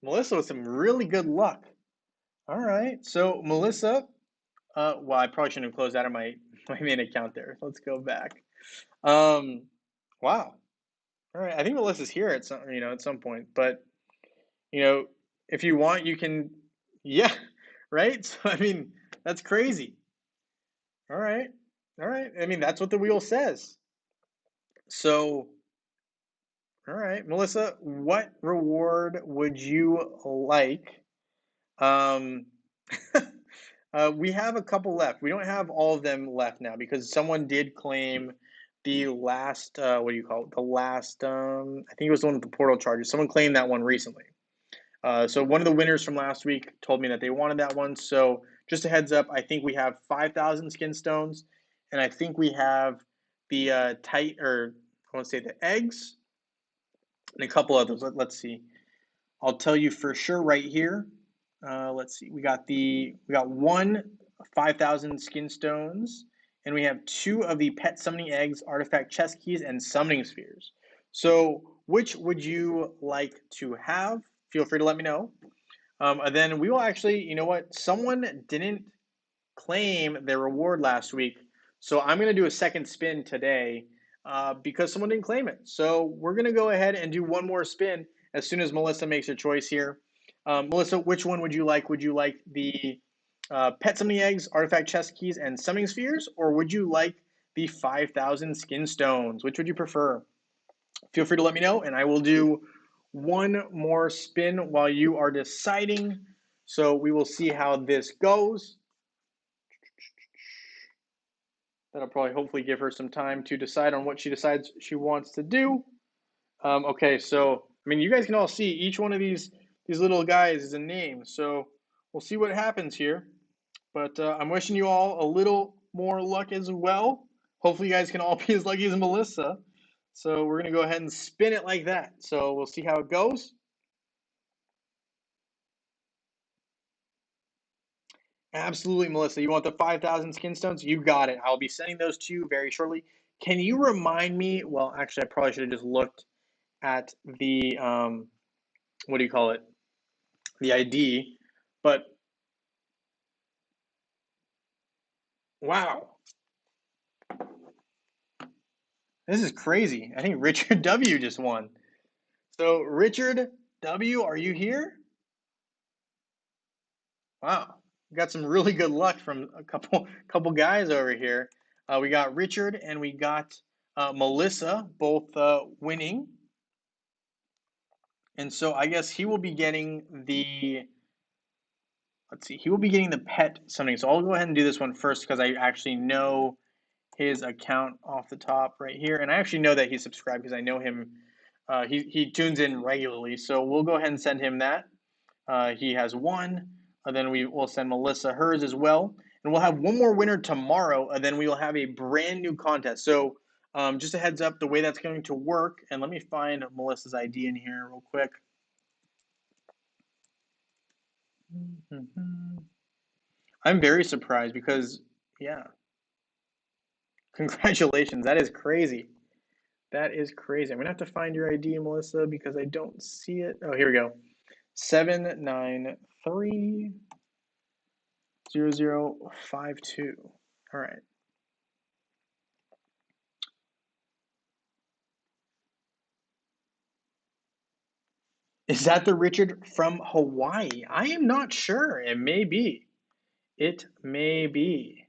Melissa with some really good luck. All right. So Melissa, well, I probably shouldn't have closed out of my main account there. Let's go back. Wow. All right. I think Melissa's here at some point, but if you want, you can, yeah, right? So, I mean, that's crazy. All right. All right. I mean, that's what the wheel says. So, all right, Melissa, what reward would you like? Um, we have a couple left. We don't have all of them left now because someone did claim the last, what do you call it? The last, I think it was the one with the portal charges. Someone claimed that one recently. So one of the winners from last week told me that they wanted that one. So just a heads up, I think we have 5,000 skin stones, and I think we have the I want to say the eggs, and a couple others. Let's see. I'll tell you for sure right here. Let's see. We got one 5,000 skin stones, and we have two of the pet summoning eggs, artifact chest keys, and summoning spheres. So, which would you like to have? Feel free to let me know. And then we will actually, you know what? Someone didn't claim their reward last week. So I'm going to do a second spin today because someone didn't claim it. So we're going to go ahead and do one more spin as soon as Melissa makes her choice here. Melissa, which one would you like? Would you like the pet summoning eggs, artifact chest keys, and summoning spheres? Or would you like the 5,000 skin stones? Which would you prefer? Feel free to let me know, and I will do one more spin while you are deciding. So we will see how this goes. That'll probably hopefully give her some time to decide on what she decides she wants to do. Okay, so I mean, you guys can all see each one of these little guys is a name. So we'll see what happens here. But I'm wishing you all a little more luck as well. Hopefully, you guys can all be as lucky as Melissa. So we're gonna go ahead and spin it like that. So we'll see how it goes. Absolutely, Melissa. You want the 5,000 skin stones? You got it. I'll be sending those to you very shortly. Can you remind me? Well, actually, I probably should have just looked at the what do you call it? The ID. But wow, this is crazy. I think Richard W just won. So Richard W, are you here? Wow, we got some really good luck from a couple guys over here. We got Richard and we got Melissa both winning, and so I guess he will be getting the. Let's see, he will be getting the pet something. So I'll go ahead and do this one first because I actually know his account off the top right here, and I actually know that he's subscribed because I know him. He tunes in regularly, so we'll go ahead and send him that. He has one, and then we will send Melissa hers as well, and we'll have one more winner tomorrow, and then we will have a brand new contest. So just a heads up, the way that's going to work, and let me find Melissa's ID in here real quick. I'm very surprised because, yeah, congratulations. That is crazy. That is crazy. I'm gonna have to find your ID, Melissa, because I don't see it. Oh, here we go. 7930052. All right. Is that the Richard from Hawaii? I am not sure. It may be. It may be.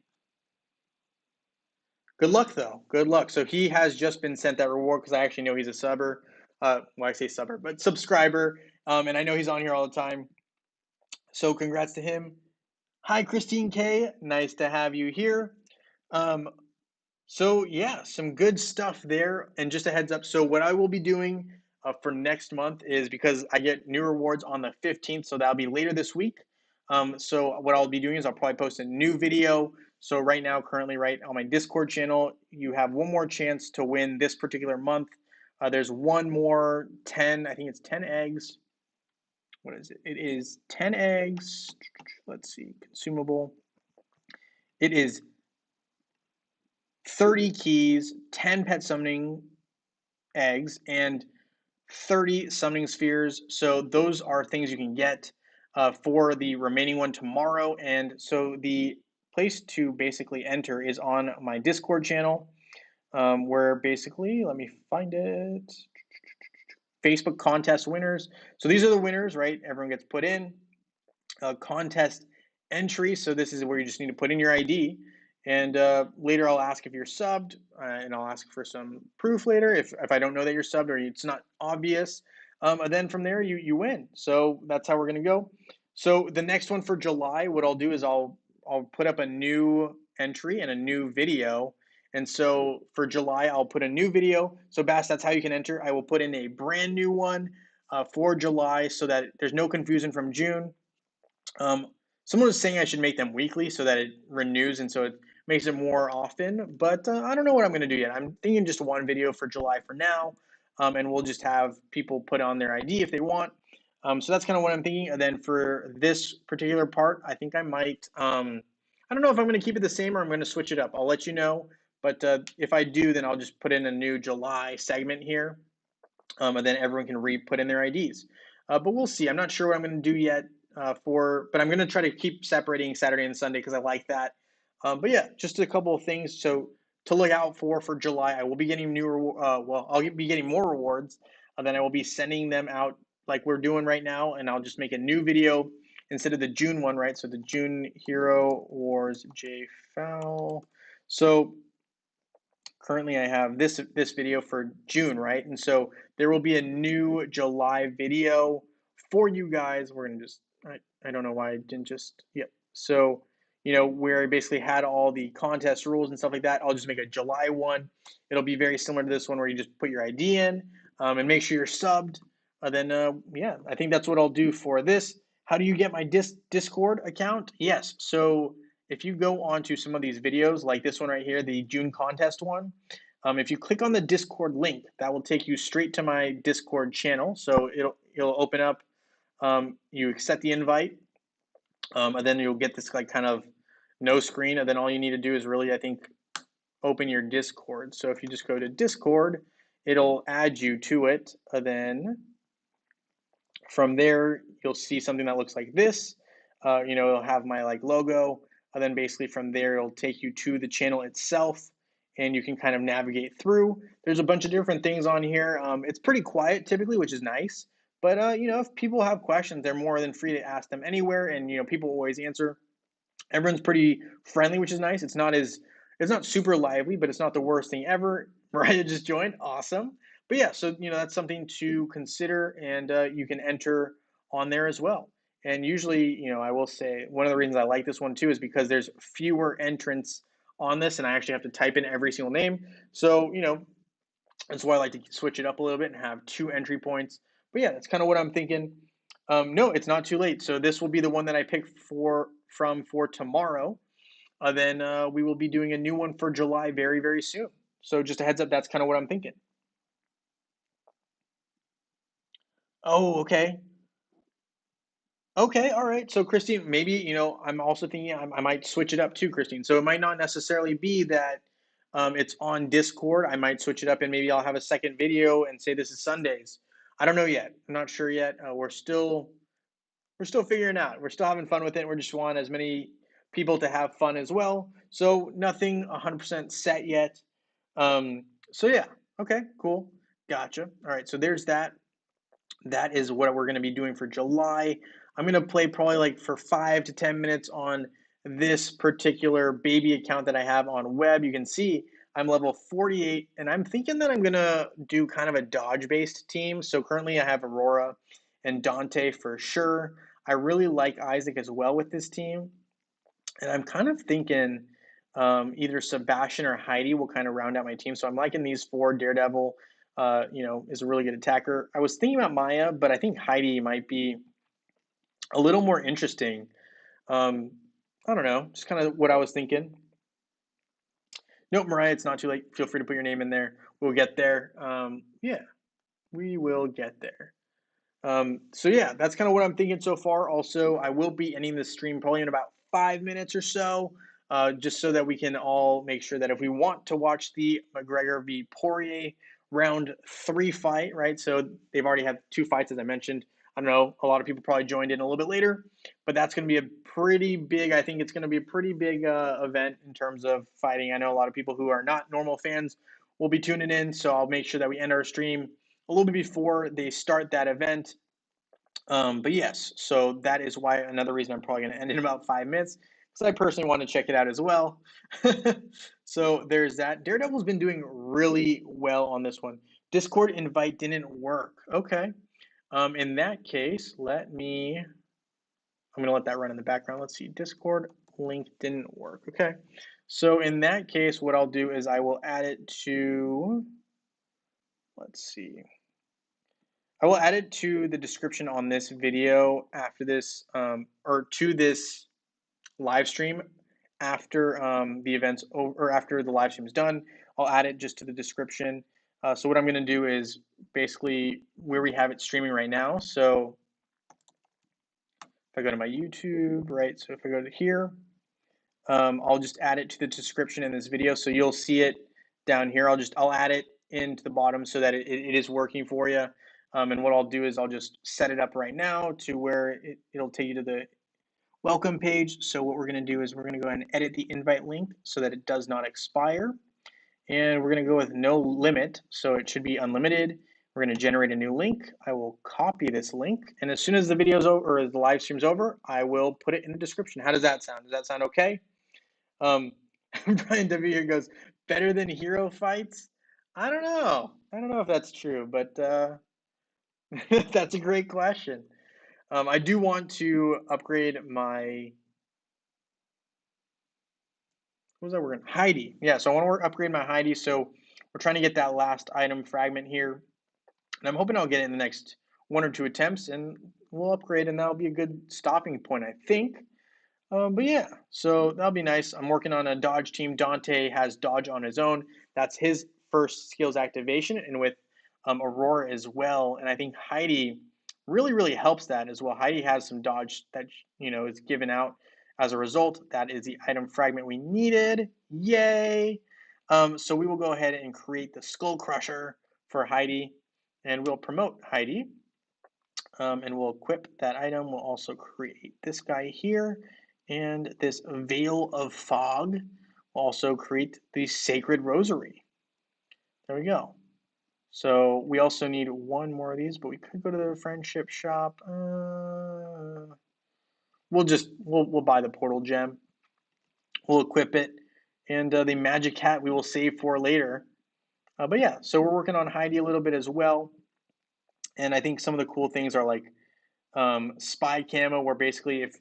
Good luck, though. Good luck. So he has just been sent that reward because I actually know he's a subber. Well, I say subber, but subscriber. And I know he's on here all the time. So congrats to him. Hi, Christine K. Nice to have you here. Um, So yeah, some good stuff there. And just a heads up, so what I will be doing for next month is because I get new rewards on the 15th, so that'll be later this week. So what I'll be doing is I'll probably post a new video. So right now, currently, right on my Discord channel, you have one more chance to win this particular month. There's one more 10, I think it's 10 eggs. What is it? It is 10 eggs. Let's see, consumable. It is 30 keys, 10 pet summoning eggs, and 30 summoning spheres. So those are things you can get for the remaining one tomorrow. And so the place to basically enter is on my Discord channel, where basically, let me find it. Facebook contest winners. So these are the winners, right? Everyone gets put in. Contest entry. So this is where you just need to put in your ID. And later I'll ask if you're subbed, and I'll ask for some proof later if I don't know that you're subbed or it's not obvious. And then from there you win. So that's how we're gonna go. So the next one for July, what I'll do is I'll put up a new entry and a new video. And so for July, I'll put a new video. So Bass, that's how you can enter. I will put in a brand new one for July so that there's no confusion from June. Um, Someone was saying I should make them weekly so that it renews and so it makes it more often. But I don't know what I'm going to do yet. I'm thinking just one video for July for now, and we'll just have people put on their ID if they want. So that's kind of what I'm thinking. And then for this particular part, I think I might. I don't know if I'm going to keep it the same or I'm going to switch it up. I'll let you know. But if I do, then I'll just put in a new July segment here, and then everyone can put in their IDs. But we'll see. I'm not sure what I'm going to do yet but I'm going to try to keep separating Saturday and Sunday because I like that. But yeah, just a couple of things. So to look out for July, I will be getting I'll be getting more rewards, and then I will be sending them out like we're doing right now, and I'll just make a new video instead of the June one, right? So the June Hero Wars J Foul. So currently I have this video for June, right? And so there will be a new July video for you guys. We're gonna just I don't know why I didn't just yep. So where I basically had all the contest rules and stuff like that. I'll just make a July one. It'll be very similar to this one where you just put your ID in and make sure you're subbed. Then yeah, I think that's what I'll do for this. How do you get my Discord account? Yes, so if you go onto some of these videos, like this one right here, the June contest one, if you click on the Discord link, that will take you straight to my Discord channel. So it'll open up. You accept the invite, and then you'll get this like kind of no screen, and then all you need to do is really, I think, open your Discord. So if you just go to Discord, it'll add you to it. And then from there, you'll see something that looks like this. It'll have my like logo, and then basically from there, it'll take you to the channel itself, and you can kind of navigate through. There's a bunch of different things on here. It's pretty quiet typically, which is nice. But if people have questions, they're more than free to ask them anywhere, and people always answer. Everyone's pretty friendly, which is nice. It's not super lively, but it's not the worst thing ever. Mariah just joined. Awesome. But yeah, so that's something to consider, and you can enter on there as well. And usually, I will say one of the reasons I like this one too is because there's fewer entrants on this, and I actually have to type in every single name. So that's why I like to switch it up a little bit and have two entry points. But yeah, that's kind of what I'm thinking. No, it's not too late. So this will be the one that I picked for tomorrow. Then we will be doing a new one for July very, very soon. So just a heads up, that's kind of what I'm thinking. Oh, okay. Okay, all right. So Christine, maybe, I'm also thinking I might switch it up too, Christine. So it might not necessarily be that it's on Discord. I might switch it up and maybe I'll have a second video and say this is Sundays. I don't know yet. I'm not sure yet. We're still figuring it out. We're still having fun with it. We're just want as many people to have fun as well. So nothing 100% set yet. So yeah. Okay, cool. Gotcha. All right. So there's that. That is what we're going to be doing for July. I'm going to play probably like for 5 to 10 minutes on this particular baby account that I have on web. You can see I'm level 48, and I'm thinking that I'm going to do kind of a dodge based team. So currently I have Aurora and Dante for sure. I really like Isaac as well with this team. And I'm kind of thinking either Sebastian or Heidi will kind of round out my team. So I'm liking these four. Daredevil, is a really good attacker. I was thinking about Maya, but I think Heidi might be a little more interesting. Um, I don't know, just kind of what I was thinking. Nope, Mariah, it's not too late. Feel free to put your name in there. We'll get there. Yeah, we will get there. So yeah, that's kind of what I'm thinking so far. Also, I will be ending the stream probably in about 5 minutes or so, just so that we can all make sure that if we want to watch the McGregor v Poirier round 3 fight, right? So they've already had 2 fights, as I mentioned. I don't know, a lot of people probably joined in a little bit later, but that's going to be a pretty big, I think it's going to be a pretty big event in terms of fighting. I know a lot of people who are not normal fans will be tuning in, so I'll make sure that we end our stream a little bit before they start that event. But yes, so that is why another reason I'm probably going to end in about 5 minutes because I personally want to check it out as well. So there's that. Daredevil's been doing really well on this one. Discord invite didn't work. Okay. In that case, I'm going to let that run in the background. Let's see. Discord link didn't work. Okay. So in that case, what I'll do is I will add it to, let's see. I will add it to the description on this video after this, or to this live stream after the event's over, or after the live stream is done. I'll add it just to the description. So what I'm going to do is basically where we have it streaming right now. So if I go to my YouTube, right? So if I go to here, I'll just add it to the description in this video. So you'll see it down here. I'll add it into the bottom so that it is working for you. And what I'll do is I'll just set it up right now to where it'll take you to the welcome page. So what we're going to do is we're going to go ahead and edit the invite link so that it does not expire. And we're going to go with no limit. So it should be unlimited. We're going to generate a new link. I will copy this link. And as soon as the video's over or the live stream's over, I will put it in the description. How does that sound? Does that sound okay? Brian W here goes, better than hero fights? I don't know. I don't know if that's true, but that's a great question. I do want to upgrade my, what was that word? Heidi. Yeah, so I want to upgrade my Heidi. So we're trying to get that last item fragment here. And I'm hoping I'll get it in the next 1 or 2 attempts and we'll upgrade and that'll be a good stopping point, I think. But yeah, so that'll be nice. I'm working on a dodge team. Dante has dodge on his own. That's his first skills activation, and with Aurora as well. And I think Heidi really helps that as well. Heidi has some dodge that is given out as a result. That is the item fragment we needed. Yay! So we will go ahead and create the Skull Crusher for Heidi, and we'll promote Heidi. And we'll equip that item. We'll also create this guy here. And this Veil of Fog will also create the Sacred Rosary. There we go. So we also need one more of these, but we could go to the friendship shop. We'll buy the portal gem. We'll equip it. And the magic hat we will save for later. But yeah, so we're working on Heidi a little bit as well. And I think some of the cool things are like spy camo, where basically if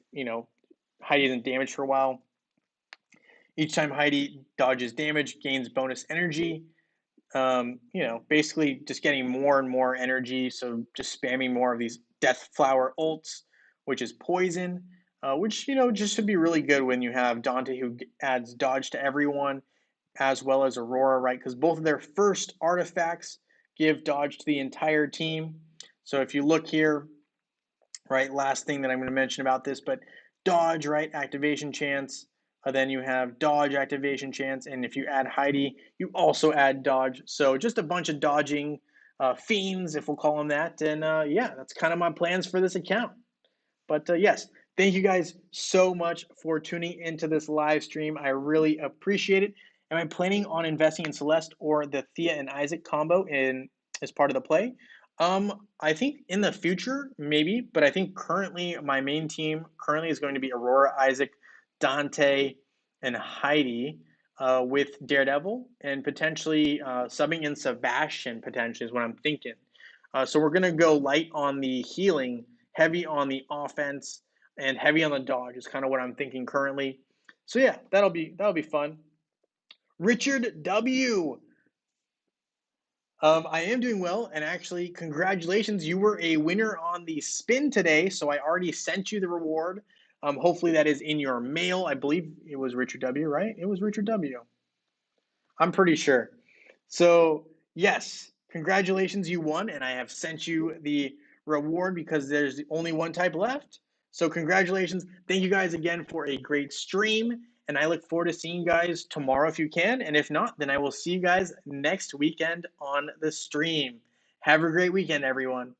Heidi isn't damaged for a while, each time Heidi dodges damage, gains bonus energy. Basically just getting more and more energy. So just spamming more of these Death Flower ults, which is poison, which just should be really good when you have Dante who adds dodge to everyone, as well as Aurora, right? Because both of their first artifacts give dodge to the entire team. So if you look here, right, last thing that I'm going to mention about this, but dodge, right, activation chance. Then you have dodge activation chance, and if you add Heidi, you also add dodge. So just a bunch of dodging fiends, if we'll call them that. And yeah, that's kind of my plans for this account. But yes, thank you guys so much for tuning into this live stream. I really appreciate it. Am I planning on investing in Celeste or the Thea and Isaac combo as part of the play? I think in the future, maybe, but I think currently my main team currently is going to be Aurora, Isaac, Dante, and Heidi, with Daredevil, and potentially subbing in Sebastian, potentially is what I'm thinking. So we're going to go light on the healing, heavy on the offense, and heavy on the dodge is kind of what I'm thinking currently. So yeah, that'll be fun. Richard W. I am doing well, and actually, congratulations. You were a winner on the spin today, so I already sent you the reward. Hopefully, that is in your mail. I believe it was Richard W., right? It was Richard W. I'm pretty sure. So, yes, congratulations, you won, and I have sent you the reward because there's only one type left. So, congratulations. Thank you guys again for a great stream, and I look forward to seeing you guys tomorrow if you can. And if not, then I will see you guys next weekend on the stream. Have a great weekend, everyone.